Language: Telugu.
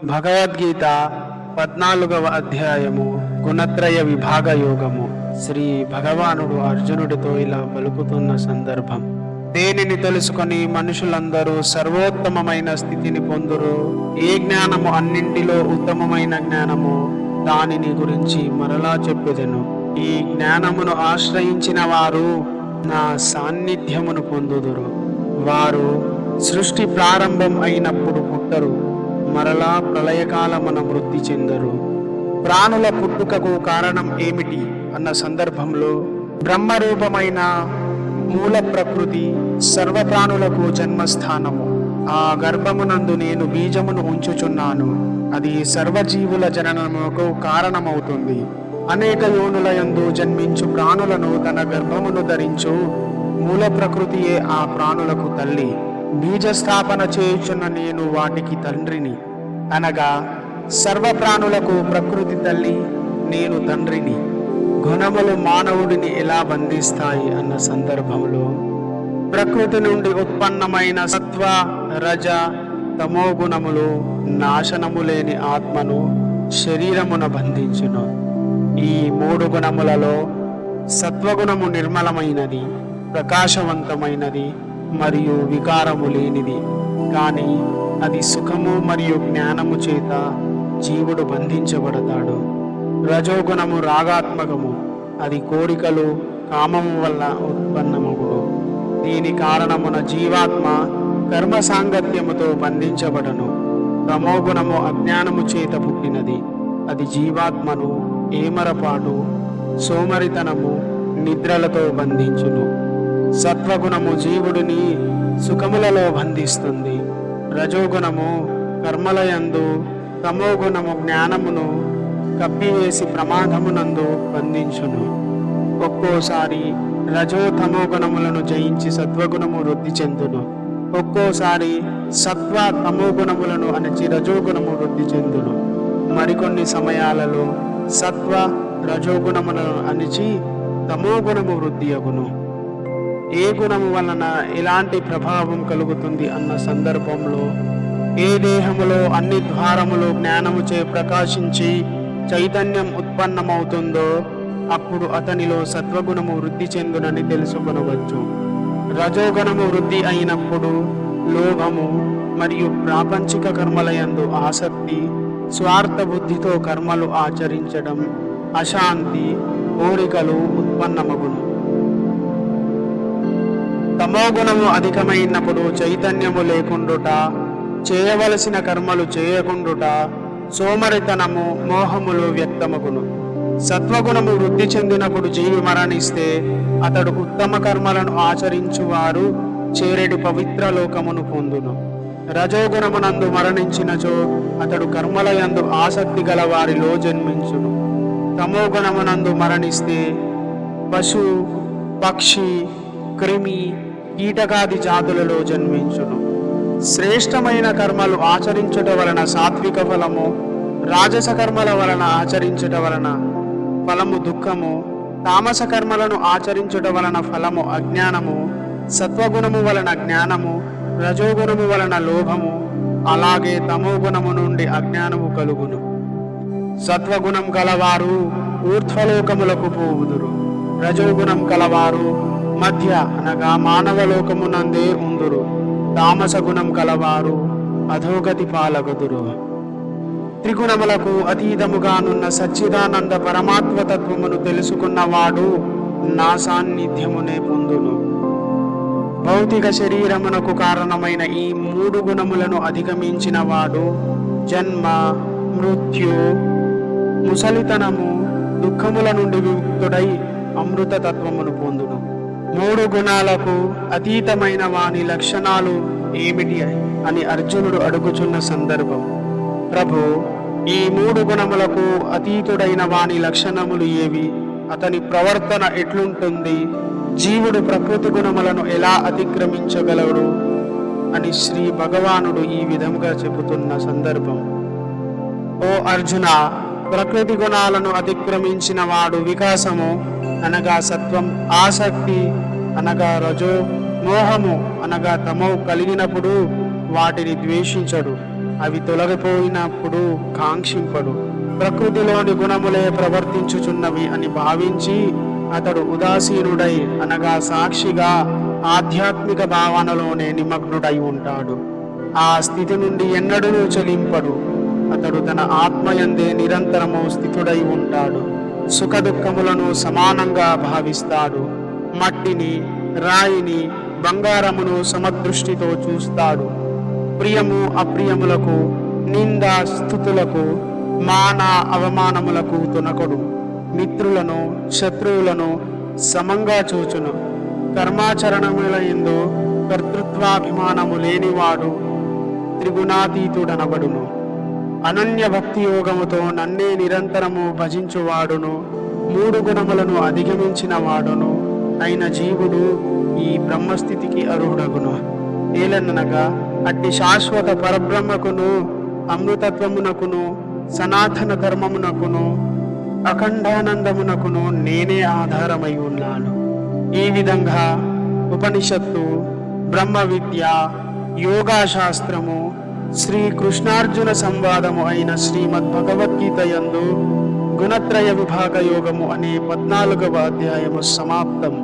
భగవద్గీత 14వ అధ్యాయము గుణత్రయ విభాగ యోగము. శ్రీ భగవానుడు అర్జునుడితో ఇలా పలుకుతున్న సందర్భం: దేనిని తెలుసుకొని మనుషులందరూ సర్వోత్తమమైన స్థితిని పొందురు? ఏ జ్ఞానము అన్నింటిలో ఉత్తమమైన జ్ఞానము, దానిని గురించి మరలా చెప్పెదను. ఈ జ్ఞానమును ఆశ్రయించిన వారు నా సాన్నిధ్యమును పొందుదురు. వారు సృష్టి ప్రారంభం అయినప్పుడు పుట్టరు, మరలా ప్రళయకాలమున వృద్ధి చెందరు. ప్రాణుల పుట్టుకకు కారణం ఏమిటి అన్న సందర్భంలో బ్రహ్మరూపమైన మూల ప్రకృతి సర్వప్రాణులకు జన్మస్థానము. ఆ గర్భమునందు నేను బీజమును ఉంచుచున్నాను. అది సర్వజీవుల జననముకు కారణమవుతుంది. అనేక యోనుల యందు జన్మించు ప్రాణులను తన గర్భమును ధరించు మూల ప్రకృతియే ఆ ప్రాణులకు తల్లి. బీజస్థాపన చేయుచున్న నేను వాటికి తండ్రిని, అనగా సర్వ ప్రాణులకు ప్రకృతి తల్లి, నేను తండ్రిని. గుణములు మానవుడిని ఎలా బంధిస్తాయి అన్న సందర్భంలో ప్రకృతి నుండి ఉత్పన్నమైన సత్వ, రజ, తమో గుణములు నాశనము లేని ఆత్మను శరీరమున బంధించును. ఈ 3 గుణములలో సత్వగుణము నిర్మలమైనది, ప్రకాశవంతమైనది మరియు వికారము లేనిది. కానీ అది సుఖము మరియు జ్ఞానము చేత జీవుడు బంధించబడతాడు. రజోగుణము రాగాత్మకము, అది కోరికలు, కామము వల్ల ఉత్పన్నమగును. దీని కారణమున జీవాత్మ కర్మ సాంగత్యముతో బంధించబడను. తమోగుణము అజ్ఞానము చేత పుట్టినది, అది జీవాత్మను ఏమరపాటు, సోమరితనము, నిద్రలతో బంధించును. సత్వగుణము జీవుడిని సుఖములలో బంధిస్తుంది. రజోగుణము కర్మలయందు, తమోగుణము జ్ఞానమును కప్పివేసి ప్రమాదమునందు బంధించును. ఒక్కోసారి రజో తమోగుణములను జయించి సత్వగుణము వృద్ధి చెందును. ఒక్కోసారి సత్వ తమోగుణములను అణచి రజోగుణము వృద్ధి చెందును. మరికొన్ని సమయాలలో సత్వ రజోగుణములను అణిచి తమోగుణము వృద్ధి అగును. ఏ గుణము వలన ఎలాంటి ప్రభావం కలుగుతుంది అన్న సందర్భంలో ఏ దేహములో అన్ని ద్వారములు జ్ఞానముచే ప్రకాశించి చైతన్యం ఉత్పన్నమవుతుందో అప్పుడు అతనిలో సత్వగుణము వృద్ధి చెందునని తెలుసుకొనవచ్చు. రజోగుణము వృద్ధి అయినప్పుడు లోభము మరియు ప్రాపంచిక కర్మలయందు ఆసక్తి, స్వార్థ బుద్ధితో కర్మలు ఆచరించడం, అశాంతి, కోరికలు ఉత్పన్నమగును. తమోగుణము అధికమైనప్పుడు చైతన్యము లేకుండుట, చేయవలసిన కర్మలు చేయకుండుట, సోమరితనము, మోహములు వ్యక్తమగును. సత్వగుణము వృద్ధి చెందినప్పుడు జీవి మరణిస్తే అతడు ఉత్తమ కర్మలను ఆచరించువారు చేరెడి పవిత్ర లోకమును పొందును. రజోగుణమునందు మరణించినచో అతడు కర్మలయందు ఆసక్తి గల వారిలో జన్మించును. తమోగుణమునందు మరణిస్తే పశు, పక్షి, క్రిమి, కీటకాది జాతులలో జన్మించును. శ్రేష్టమైన కర్మలు ఆచరించుట వలన సాత్విక ఫలము, రాజస కర్మల వలన ఆచరించుట వలన ఫలము దుఃఖము, తామస కర్మలను ఆచరించుట వలన ఫలము అజ్ఞానము, సత్వగుణము వలన జ్ఞానము, రజోగుణము వలన లోభము, అలాగే తమోగుణము నుండి అజ్ఞానము కలుగును. సత్వగుణం కలవారు ఊర్ధ్వలోకములకు పోవుదురు. రజోగుణం కలవారు మధ్య అనగా మానవలోకమునందే ఉందురు. తామస గుణం కలవారు అధోగతి పాలగుదురు. త్రిగుణములకు అతీతముగానున్న సచ్చిదానంద పరమాత్మతత్వమును తెలుసుకున్నవాడు నా సాన్నిధ్యమునే పొందును. భౌతిక శరీరమునకు కారణమైన ఈ 3 గుణములను అధిగమించిన వాడు జన్మ, మృత్యు, ముసలితనము, దుఃఖముల నుండి విముక్తుడై అమృత తత్వమును పొందును. 3 గుణాలకు అతీతమైన వాని లక్షణాలు ఏమిటి అని అర్జునుడు అడుగుచున్న సందర్భం. ప్రభు, ఈ 3 గుణములకు అతీతుడైన వాని లక్షణములు ఏవి? అతని ప్రవర్తన ఎట్లుంటుంది? జీవుడు ప్రకృతి గుణములను ఎలా అతిక్రమించగలడు అని శ్రీ భగవానుడు ఈ విధంగా చెబుతున్న సందర్భం. ఓ అర్జున, ప్రకృతి గుణాలను అతిక్రమించిన వాడు వికాసము అనగా సత్వం, ఆసక్తి అనగా రజో, మోహము అనగా తమో కలిగినప్పుడు వాటిని ద్వేషించడు. అవి తొలగిపోయినప్పుడు కాంక్షింపడు. ప్రకృతిలోని గుణములే ప్రవర్తించుచున్నవి అని భావించి అతడు ఉదాసీనుడై అనగా సాక్షిగా ఆధ్యాత్మిక భావనలోనే నిమగ్నుడై ఉంటాడు. ఆ స్థితి నుండి ఎన్నడూ చలింపడు. అతడు తన ఆత్మయందే నిరంతరము స్థితుడై ఉంటాడు. సుఖ దుఃఖములను సమానంగా భావిస్తాడు. మట్టిని, రాయిని, బంగారమును సమదృష్టితో చూస్తాడు. ప్రియము అప్రియములకు, నింద స్తుతులకు, మాన అవమానములకు తొనకడు. మిత్రులను శత్రువులను సమంగా చూచును. కర్మాచరణముల యందు కర్తృత్వాభిమానము లేనివాడు త్రిగుణాతీతుడనబడును. అనన్య భక్తి యోగముతో నన్నే నిరంతరము భజించువాడును, 3 గుణములను అధిగమించిన వాడును అయిన జీవుడు ఈ బ్రహ్మస్థితికి అర్హుడగును. ఏలనగా అట్టి శాశ్వత పరబ్రహ్మకును, అమృతత్వమునకును, సనాతన ధర్మమునకును, అఖండానందమునకును నేనే ఆధారమై ఉన్నాను. ఈ విధంగా ఉపనిషత్తు, బ్రహ్మ విద్య, యోగాశాస్త్రము, శ్రీ కృష్ణార్జున సంవాదము అయిన శ్రీమద్ భగవద్గీత యందు గుణత్రయ విభాగ యోగము అనే 14వ అధ్యాయము సమాప్తం.